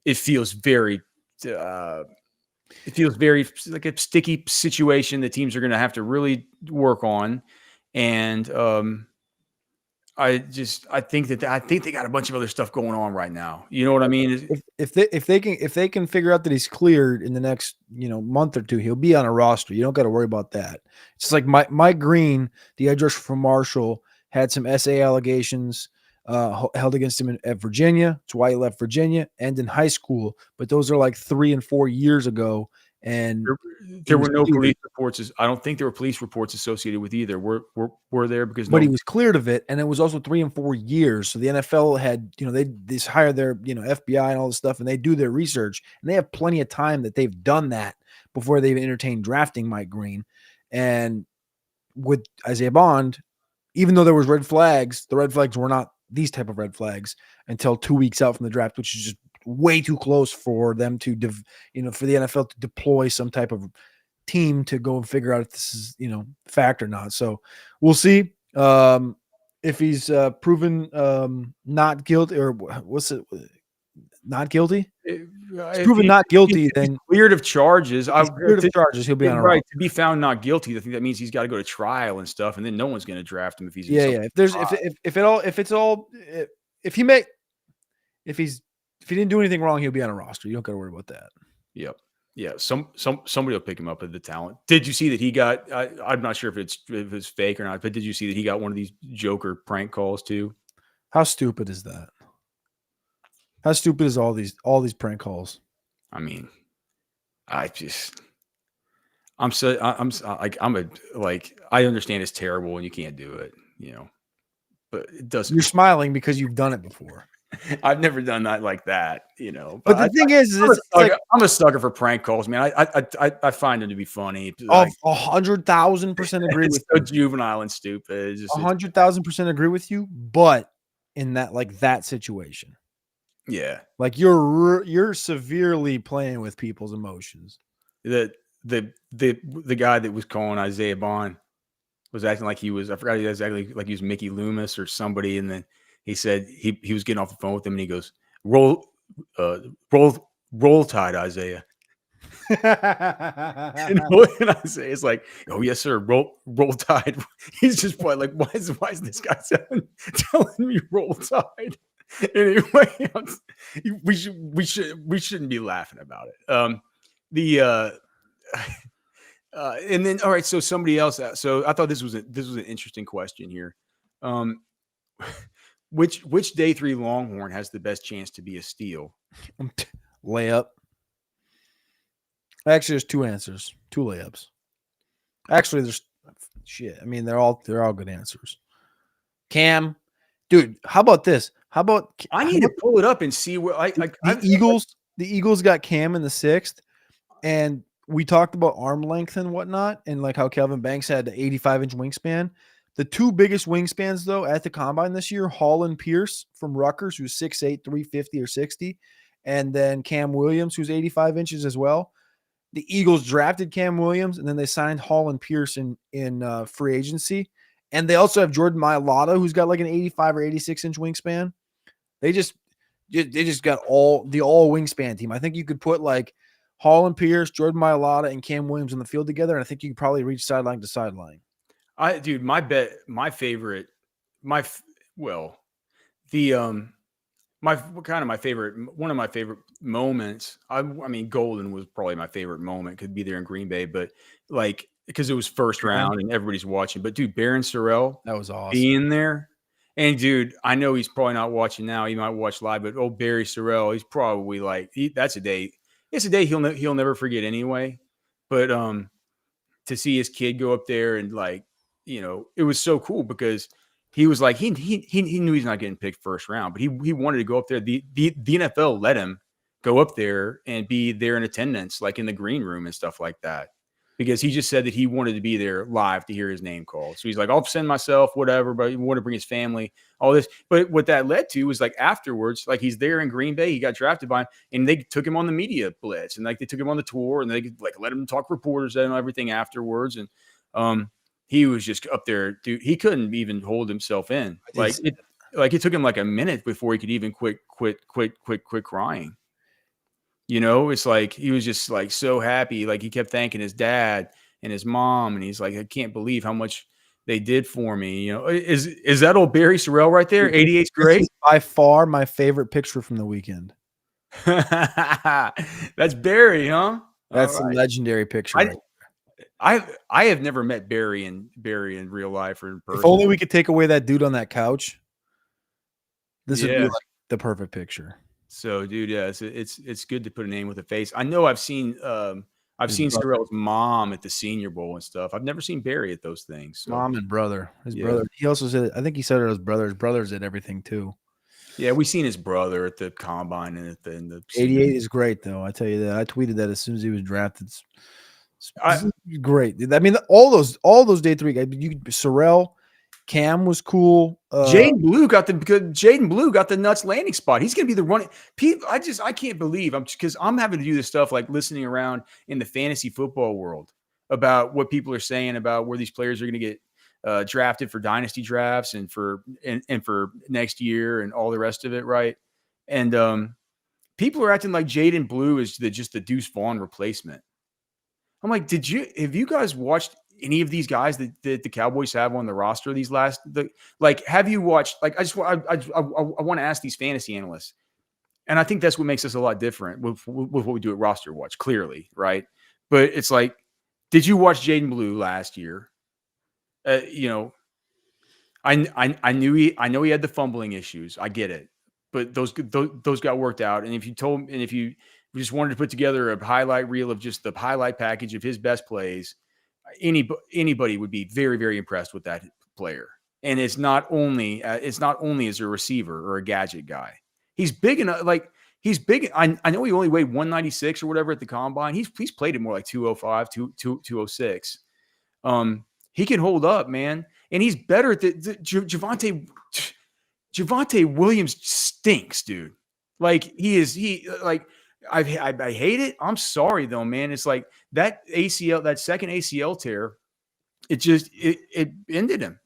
It feels very like a sticky situation that teams are going to have to really work on. And I think they got a bunch of other stuff going on right now. You know what I mean? If they can figure out that he's cleared in the next month or two, he'll be on a roster. You don't got to worry about that. It's like Mike Green, the edge rusher from Marshall, had some SA allegations held against him at Virginia. That's why he left Virginia and in high school. But those are like 3 and 4 years ago. And there were no police reports. I don't think there were police reports associated with either. Were there? But he was cleared of it, and it was also 3 and 4 years. So the NFL had, they hire their, FBI and all this stuff, and they do their research, and they have plenty of time that they've done that before they've entertained drafting Mike Green. And with Isaiah Bond, even though there was red flags, the red flags were not these type of red flags until 2 weeks out from the draft, which is just way too close for them to, for the NFL to deploy some type of team to go and figure out if this is, fact or not. So we'll see if he's proven not guilty, or what's it? Not guilty. It's proven not guilty. Then cleared of charges. Cleared of charges. He'll be on a right to be found not guilty. I think that means he's got to go to trial and stuff, and then no one's going to draft him if he's If he didn't do anything wrong, he'll be on a roster. You don't got to worry about that. Yep. Yeah, somebody will pick him up at the talent. Did you see that he got? I'm not sure if it's fake or not, but did you see that he got one of these Joker prank calls too? How stupid is that? How stupid is all these prank calls? I mean, I understand it's terrible and you can't do it, but it doesn't. You're smiling because you've done it before. I've never done that like that, But the thing is, I'm a sucker for prank calls, man. I find them to be funny. 100,000% agree with you. Juvenile and stupid. 100,000% agree with you, but in that situation, yeah, like you're severely playing with people's emotions. The guy that was calling Isaiah Bond was acting like he was. I forgot exactly like he was Mickey Loomis or somebody, and then he said he was getting off the phone with him, and he goes, roll tide, Isaiah. and Isaiah's like, oh yes, sir, roll tide. He's just probably like, why is this guy telling me roll tide? Anyway, we shouldn't be laughing about it. And then all right, so somebody else. So I thought this was an interesting question here. Which day 3 Longhorn has the best chance to be a steal? Layup. Actually, there's 2 answers, 2 layups. Actually, there's shit. I mean, they're all good answers. Cam, dude, how about this? I need to pull it up and see where the Eagles got Cam in the 6th, and we talked about arm length and whatnot, and like how Kelvin Banks had the 85-inch wingspan. The 2 biggest wingspans, though, at the combine this year, Hall and Pierce from Rutgers, who's 6'8", 350 or 60, and then Cam Williams, who's 85 inches as well. The Eagles drafted Cam Williams, and then they signed Hall and Pierce in free agency. And they also have Jordan Mailata, who's got like an 85 or 86-inch wingspan. They just got all wingspan team. I think you could put like Hall and Pierce, Jordan Mailata, and Cam Williams on the field together, and I think you could probably reach sideline to sideline. One of my favorite moments. I mean, Golden was probably my favorite moment. Could be there in Green Bay, but like because it was first round and everybody's watching. But dude, Baron Sorrell, that was awesome being there. And dude, I know he's probably not watching now. He might watch live, but Barry Sorrell, he's probably like that's a day. It's a day he'll never forget anyway. But to see his kid go up there and like. It was so cool because he was like he knew he's not getting picked first round, but he wanted to go up there. The NFL let him go up there and be there in attendance, like in the green room and stuff like that, because he just said that he wanted to be there live to hear his name called. So he's like, I'll send myself, whatever, but he wanted to bring his family, all this. But what that led to was like afterwards, like he's there in Green Bay, he got drafted by him, and they took him on the media blitz, and like they took him on the tour, and they like let him talk to reporters and everything afterwards, and he was just up there, dude. He couldn't even hold himself in. It took him like a minute before he could even quit crying. It's like he was just like so happy. Like he kept thanking his dad and his mom, and he's like, I can't believe how much They did for me. Is that old Barry Sorrell right there? 88's great. This is by far my favorite picture from the weekend. That's Barry, huh? That's All a right. legendary picture. I have never met Barry in real life or in person. If only we could take away that dude on that couch, this would be Yeah. like the perfect picture. So, dude, yeah, it's good to put a name with a face. I know I've seen His brother. Sorrell's mom at the Senior Bowl and stuff. I've never seen Barry at those things. So. Mom and brother. His Yeah. brother. He also said, I think he said it was brother. His brothers did everything too. Yeah, we seen his brother at the combine and at the 88 is great though. I tell you that. I tweeted that as soon as he was drafted. It's great. I mean, all those day three guys. Sorrell, Cam was cool. Jaden Blue got the nuts landing spot. He's going to be the running. I can't believe because I'm having to do this stuff like listening around in the fantasy football world about what people are saying about where these players are going to get drafted for dynasty drafts and for next year and all the rest of it, right? And people are acting like Jaden Blue is just the Deuce Vaughn replacement. I'm like, have you guys watched any of these guys that the Cowboys have on the roster have you watched, like, I want to ask these fantasy analysts, and I think that's what makes us a lot different with what we do at Roster Watch, clearly, right? But it's like, did you watch Jaden Blue last year? I know he had the fumbling issues. I get it, but those got worked out. And if you just wanted to put together a highlight reel of just the highlight package of his best plays, anybody would be very, very impressed with that player. And it's not only as a receiver or a gadget guy. He's big enough. Like, he's big. I know he only weighed 196 or whatever at the combine. He's played at more like 205, 206. He can hold up, man. And he's better at Javonte Williams stinks, dude. Like, I hate it. I'm sorry though, man. It's like that second ACL tear, it ended him.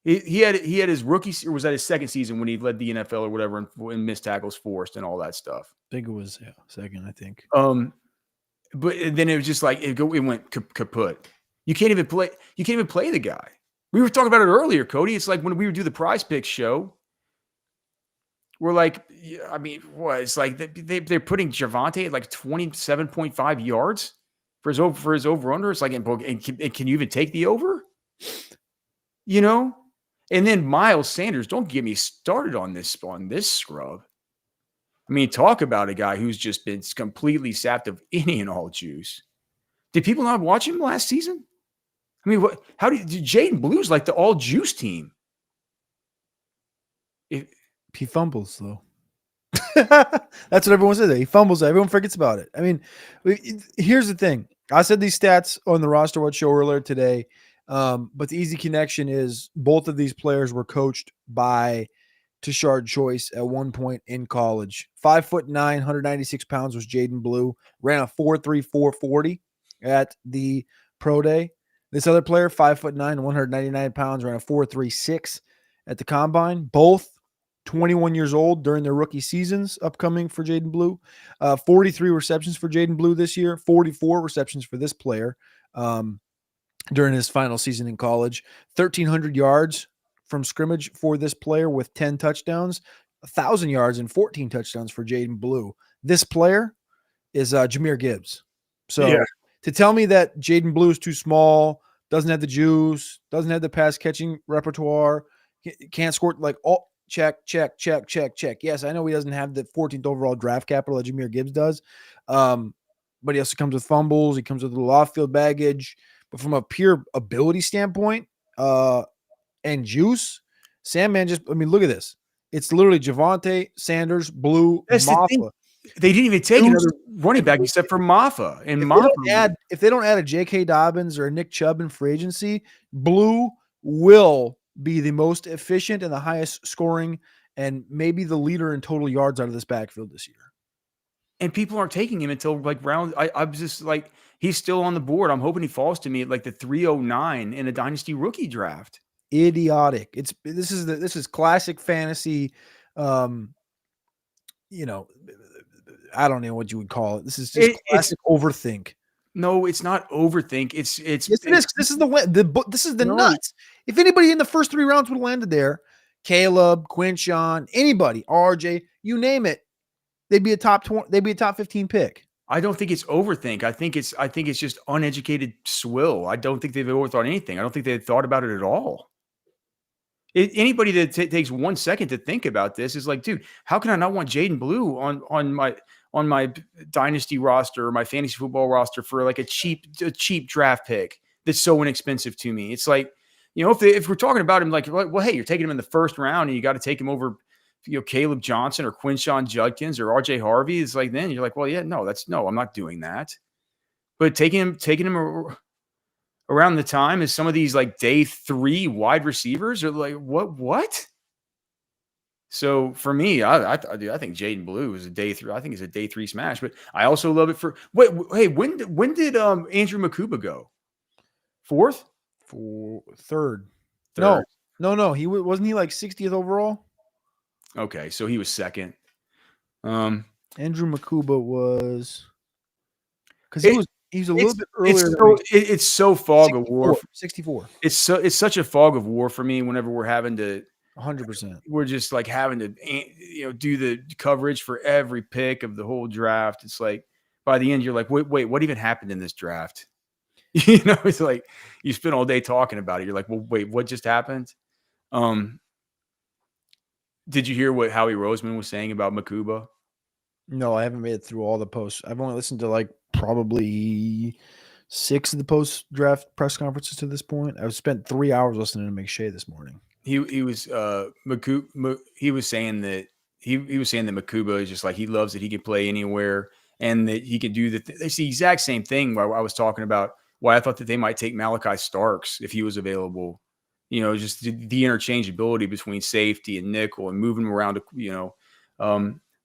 He had his rookie, or was that his second season when he led the NFL or whatever and missed tackles forced and all that stuff? I think it was second. I think. But then it was just like it went kaput. You can't even play the guy. We were talking about it earlier, Cody. It's like when we would do the Prize Picks show. We're like, I mean, what? It's like they're putting Javonte at like 27.5 yards for his over-under. It's like, and can you even take the over? And then Miles Sanders, don't get me started on this scrub. I mean, talk about a guy who's just been completely sapped of any and all juice. Did people not watch him last season? I mean, Jaden Blue's like the all juice team. He fumbles though. That's what everyone says. He fumbles. Everyone forgets about it. I mean, here's the thing. I said these stats on the Roster Watch show earlier today, but the easy connection is both of these players were coached by Tashard Choice at one point in college. 5'9", 196 pounds was Jaden Blue. Ran a 4.3 4.40 at the pro day. This other player, 5'9", 199 pounds, ran a 4.36 at the combine. Both 21 years old during their rookie seasons upcoming for Jaden Blue. 43 receptions for Jaden Blue this year, 44 receptions for this player during his final season in college. 1,300 yards from scrimmage for this player with 10 touchdowns, 1,000 yards and 14 touchdowns for Jaden Blue. This player is Jahmyr Gibbs. So to tell me that Jaden Blue is too small, doesn't have the juice, doesn't have the pass catching repertoire, can't score, like, all check. Yes, I know he doesn't have the 14th overall draft capital that Jahmyr Gibbs does, but he also comes with fumbles. He comes with a little off-field baggage. But from a pure ability standpoint and juice, Sandman look at this. It's literally Javonte, Sanders, Blue, Maffa. They didn't even take another running back except for Maffa. And if they don't add a J.K. Dobbins or a Nick Chubb in free agency, Blue will be the most efficient and the highest scoring and maybe the leader in total yards out of this backfield this year. And people aren't taking him until like round. I'm just like, he's still on the board. I'm hoping he falls to me at like the 309 in a dynasty rookie draft. Idiotic. This is classic fantasy. I don't know what you would call it. This is just classic overthink. No, it's not overthink. It's Yes, it is. This is this is the No. nuts. If anybody in the first 3 rounds would have landed there, Caleb, Quinshon, anybody, RJ, you name it, they'd be a top 20, they'd be a top 15 pick. I don't think it's overthink. I think it's just uneducated swill. I don't think they've overthought anything. I don't think they thought about it at all. Anybody that takes 1 second to think about this is like, dude, how can I not want Jaden Blue on my dynasty roster or my fantasy football roster for like a cheap draft pick that's so inexpensive to me? It's like, if we're talking about him, like, well, hey, you're taking him in the first round and you got to take him over, Caleb Johnson or Quinshon Judkins or RJ Harvey. It's like, then you're like, well, yeah, no, I'm not doing that. But taking him around the time as some of these like day 3 wide receivers are like, what? So for me, I think Jaden Blue is a day 3. I think it's a day 3 smash, but I also love it for hey, when did Andrew Makuba go? 4th? Third. Third. No. He wasn't he like 60th overall? Okay, so he was 2nd. Andrew Makuba was because he was a little bit earlier. It's so fog of war. 64. It's such a fog of war for me whenever we're having to 100%. We're just like having to do the coverage for every pick of the whole draft. It's like by the end you're like, wait, what even happened in this draft? It's like you spend all day talking about it. You're like, well, wait, what just happened? Did you hear what Howie Roseman was saying about Makuba? No, I haven't made it through all the posts. I've only listened to like probably 6 of the post-draft press conferences to this point. I've spent 3 hours listening to McShay this morning. He was he was saying that Makuba is just like, he loves that he can play anywhere and that he can do it's the exact same thing where I was talking about why I thought that they might take Malachi Starks if he was available. Just the interchangeability between safety and nickel and moving him around to,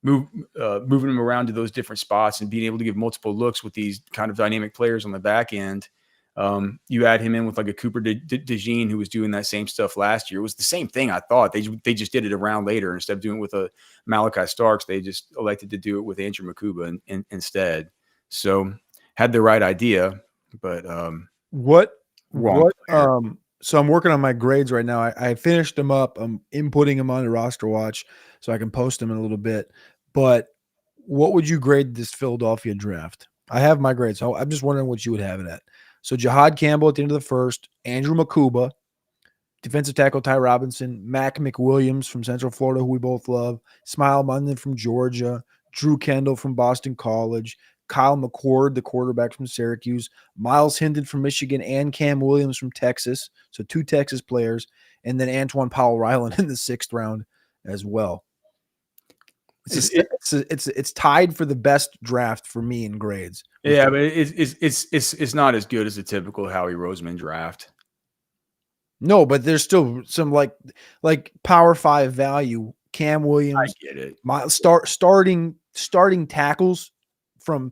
moving him around to those different spots and being able to give multiple looks with these kind of dynamic players on the back end. You add him in with like a Cooper DeJean who was doing that same stuff last year. It was the same thing. I thought they just did it a round later. Instead of doing it with a Malachi Starks, they just elected to do it with Andrew Makuba instead. So had the right idea, but wrong. So I'm working on my grades right now. I finished them up. I'm inputting them onto Roster Watch so I can post them in a little bit. But what would you grade this Philadelphia draft? I have my grades. So I'm just wondering what you would have it at. So Jahad Campbell at the end of the first, Andrew Makuba, defensive tackle Ty Robinson, Mac McWilliams from Central Florida, who we both love, Smile Munden from Georgia, Drew Kendall from Boston College, Kyle McCord, the quarterback from Syracuse, Miles Hendon from Michigan, and Cam Williams from Texas. So 2 Texas players, and then Antoine Powell-Ryland in the 6th round as well. It's tied for the best draft for me in grades. Yeah, but it's not as good as a typical Howie Roseman draft. No, but there's still some like Power 5 value. Cam Williams, I get it. Starting tackles from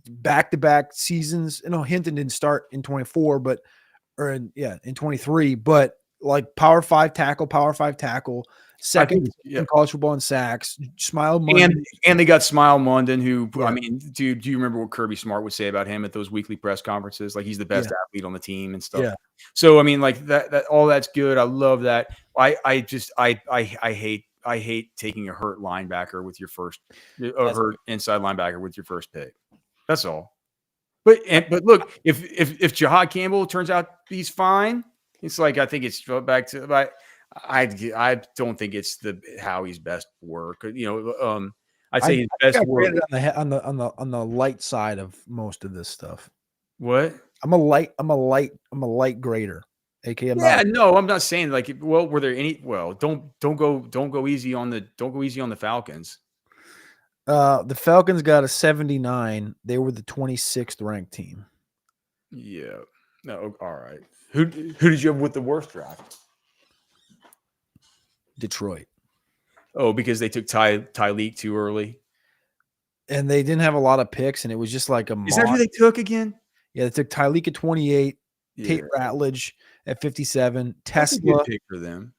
back-to-back seasons. Hinton didn't start in 24, in 23, but like Power 5 tackle, second in college football in sacks. Smile Munden. And they got Smile Munden, who, yeah. I mean, dude, do you remember what Kirby Smart would say about him at those weekly press conferences? Like, he's the best athlete on the team and stuff. Yeah. So, I mean, like that all that's good. I love that. I hate taking a hurt linebacker with your first, hurt inside linebacker with your first pick. That's all. But look, if Jahad Campbell turns out he's fine, it's like, I think it's back to, I don't think it's Howie's best work. I'd say his best work on the light side of most of this stuff. What? I'm a light grader. AKA I'm not saying like, well, were there any? Well, don't go easy on the Falcons. The Falcons got a 79. They were the 26th ranked team. Yeah. No. All right. Who did you have with the worst draft? Detroit. Oh, because they took Tyleek too early, and they didn't have a lot of picks, and it was just like Is that who they took again? Yeah, they took Tyleek at 28, Tate Ratledge at 57, That's Tesla, a good pick for them.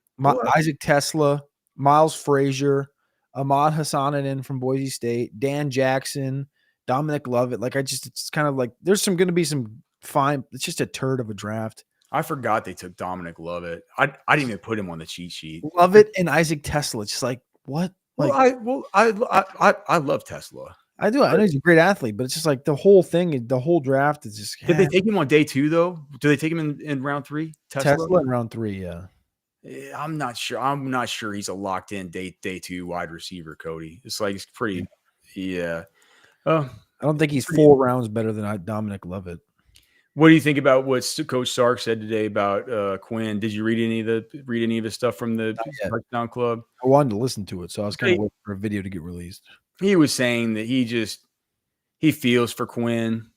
Isaac Tesla, Miles Frazier, Ahmad Hassananen from Boise State, Dan Jackson, Dominic Lovett. Like it's kind of like there's going to be some fine. It's just a turd of a draft. I forgot they took Dominic Lovett. I didn't even put him on the cheat sheet. Lovett and Isaac Tesla. It's just like what? Like I love Tesla. I do. I know he's a great athlete, but it's just like the whole thing, the whole draft is just. Did they take him on day 2 though? Do they take him in round 3? Tesla in round 3, yeah. I'm not sure. I'm not sure he's a locked in day 2 wide receiver, Cody. It's like it's pretty. Yeah. I don't think he's 4 rounds better than Dominic Lovett. What do you think about what Coach Sark said today about Quinn? Did you read any of the stuff from the Touchdown Club? I wanted to listen to it, so I was kind of waiting for a video to get released. He was saying that he feels for Quinn.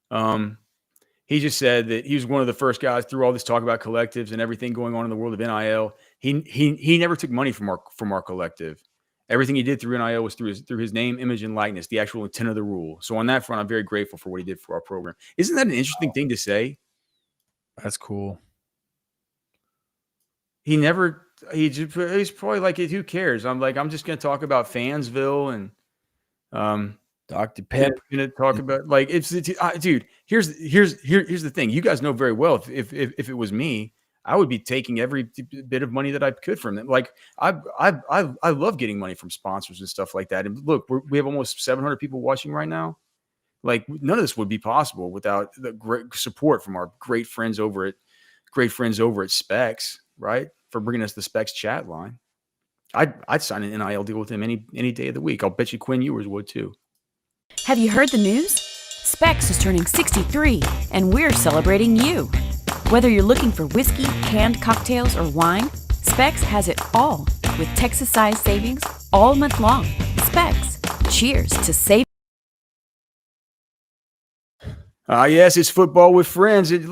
He just said that he was one of the first guys through all this talk about collectives and everything going on in the world of NIL. He never took money from our collective. Everything he did through NIL was through his name, image, and likeness, the actual intent of the rule. So on that front, I'm very grateful for what he did for our program. Isn't that an interesting thing to say? That's cool. He's probably like, who cares? I'm just going to talk about Fansville and Dr. Pep. Going to talk about like dude. Here's the thing. You guys know very well if it was me, I would be taking every bit of money that I could from them. Like I love getting money from sponsors and stuff like that. And look, we have almost 700 people watching right now. Like none of this would be possible without the great support from our great friends over at Specs, right? For bringing us the Specs chat line. I'd sign an NIL deal with him any day of the week. I'll bet you Quinn Ewers would too. Have you heard the news? Specs is turning 63, and we're celebrating you. Whether you're looking for whiskey, canned cocktails, or wine, Specs has it all with Texas-sized savings all month long. Specs. Cheers to save. Yes, it's football with friends. And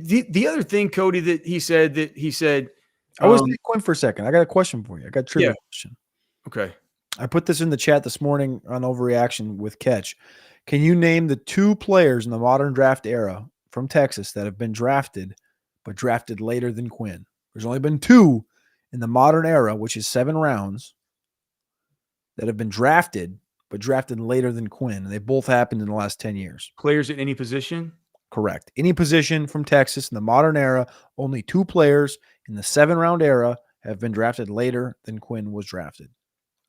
the other thing, Cody, that he said. I was Quinn for a second. I got a question for you. I got a trivia question. Okay. I put this in the chat this morning on Overreaction with Catch. Can you name the 2 players in the modern draft era from Texas that have been drafted, but drafted later than Quinn? There's only been 2 in the modern era, which is 7 rounds, that have been drafted, but drafted later than Quinn. And they both happened in the last 10 years. Players at any position? Correct. Any position from Texas in the modern era, only 2 players in the 7-round era have been drafted later than Quinn was drafted.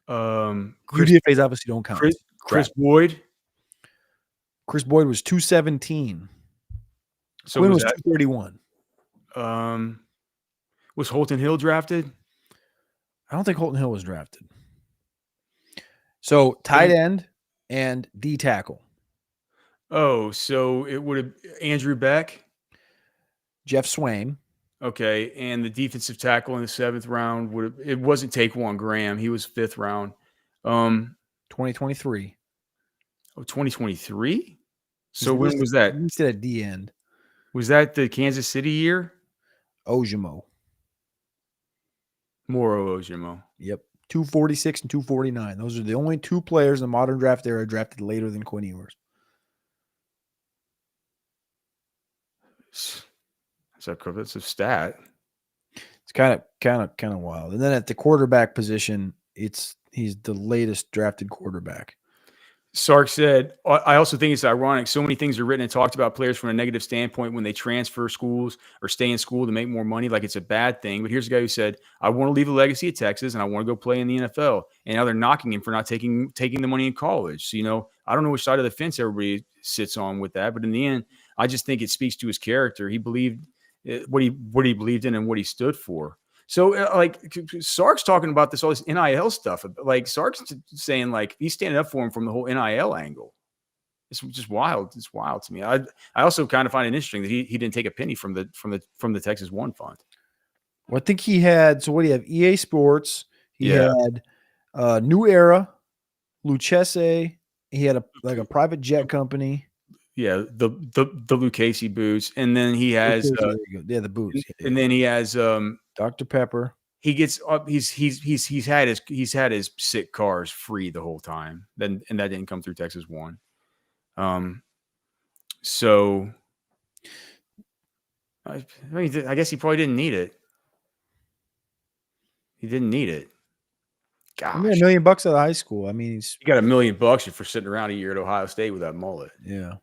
UDFA's obviously don't count. Chris Boyd. Chris Boyd was 217. So Quinn was 231. Was Holton Hill drafted? I don't think Holton Hill was drafted. So tight end and D tackle. Oh, so it would have Andrew Beck, Jeff Swaim. Okay, and the defensive tackle in the 7th round it wasn't Taquan Graham. He was 5th round. 2023. Oh, 2023? So when was that? He said at the end. Was that the Kansas City year? Ojimo. Moro Ojimo. Yep. 246 and 249. Those are the only 2 players in the modern draft era drafted later than Quinn Ewers. That's a stat. It's kind of wild. And then at the quarterback position, he's the latest drafted quarterback. Sark said, I also think it's ironic. So many things are written and talked about players from a negative standpoint when they transfer schools or stay in school to make more money, like it's a bad thing. But here's a guy who said, I want to leave a legacy at Texas and I want to go play in the NFL. And now they're knocking him for not taking the money in college. So, I don't know which side of the fence everybody sits on with that. But in the end, I just think it speaks to his character. He believed what he believed in and what he stood for. So Sark's talking about all this NIL stuff. Like Sark's saying he's standing up for him from the whole NIL angle. It's just wild. It's wild to me. I also kind of find it interesting that he didn't take a penny from the Texas One Fund. Well, I think he had. So what do you have? EA Sports. He had New Era, Lucchese. He had a private jet company. Yeah, the Lucchese boots, and then he has the boots, and then he has Dr. Pepper. He gets up. He's had his sick cars free the whole time. And that didn't come through Texas One. So I guess he probably didn't need it. He didn't need it. I mean, Gosh, $1 million out of high school. I mean, he's you got $1 million for sitting around a year at Ohio State with that mullet. yeah.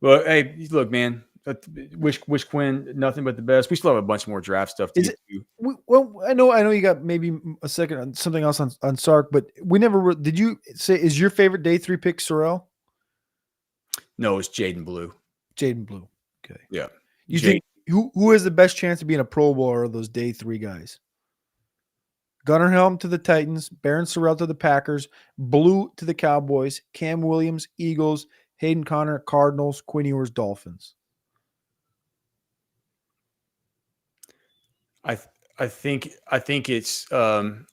Well, hey, look, man. Wish Quinn nothing but the best. We still have a bunch more draft stuff to Is get it? to. Well, I know you got maybe a second on something else on Sark, but we never did. You say is your favorite day 3 pick Sorrell? No, it's Jaden Blue. Jaden Blue. Okay. Yeah. You think who has the best chance of being a Pro Bowler of those day 3 guys? Gunnar Helm to the Titans, Barron Sorrell to the Packers, Blue to the Cowboys, Cam Williams, Eagles, Hayden Connor, Cardinals, Quinn Ewers, Dolphins. I think it's he's gonna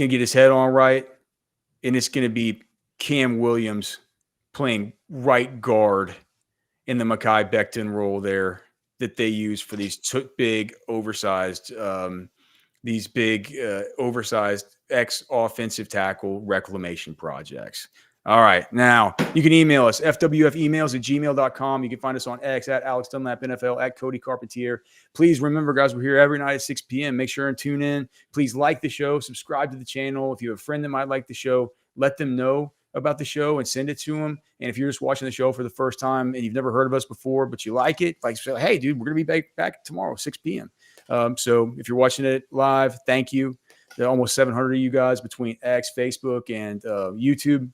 get his head on right, and it's gonna be Cam Williams playing right guard in the Mekhi Becton role there that they use for these big oversized ex-offensive tackle reclamation projects. All right. Now, you can email us, fwfemails@gmail.com. You can find us on X at Alex Dunlap NFL, at Cody Carpentier. Please remember, guys, we're here every night at 6 p.m. Make sure and tune in. Please like the show, subscribe to the channel. If you have a friend that might like the show, let them know about the show and send it to them. And if you're just watching the show for the first time and you've never heard of us before, but you like it, like, say, hey, dude, we're going to be back tomorrow, 6 p.m. So if you're watching it live, thank you. There are almost 700 of you guys between X, Facebook, and YouTube.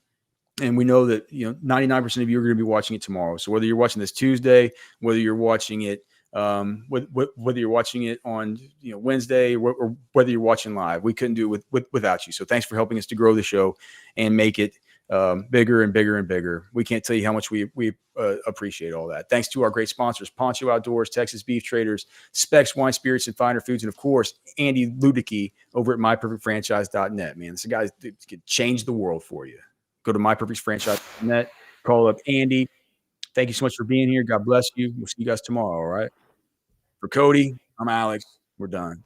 And we know that 99% of you are going to be watching it tomorrow. So whether you're watching this Tuesday, whether you're watching it, whether you're watching it on Wednesday, or whether you're watching live, we couldn't do it without you. So thanks for helping us to grow the show and make it bigger and bigger and bigger. We can't tell you how much we appreciate all that. Thanks to our great sponsors: Poncho Outdoors, Texas Beef Traders, Specs Wine, Spirits, and Finer Foods, and of course Andy Ludicky over at MyPerfectFranchise.net. Man, this guy could change the world for you. Go to MyPerfectFranchise.net. Call up Andy. Thank you so much for being here. God bless you. We'll see you guys tomorrow. All right. For Cody, I'm Alex. We're done.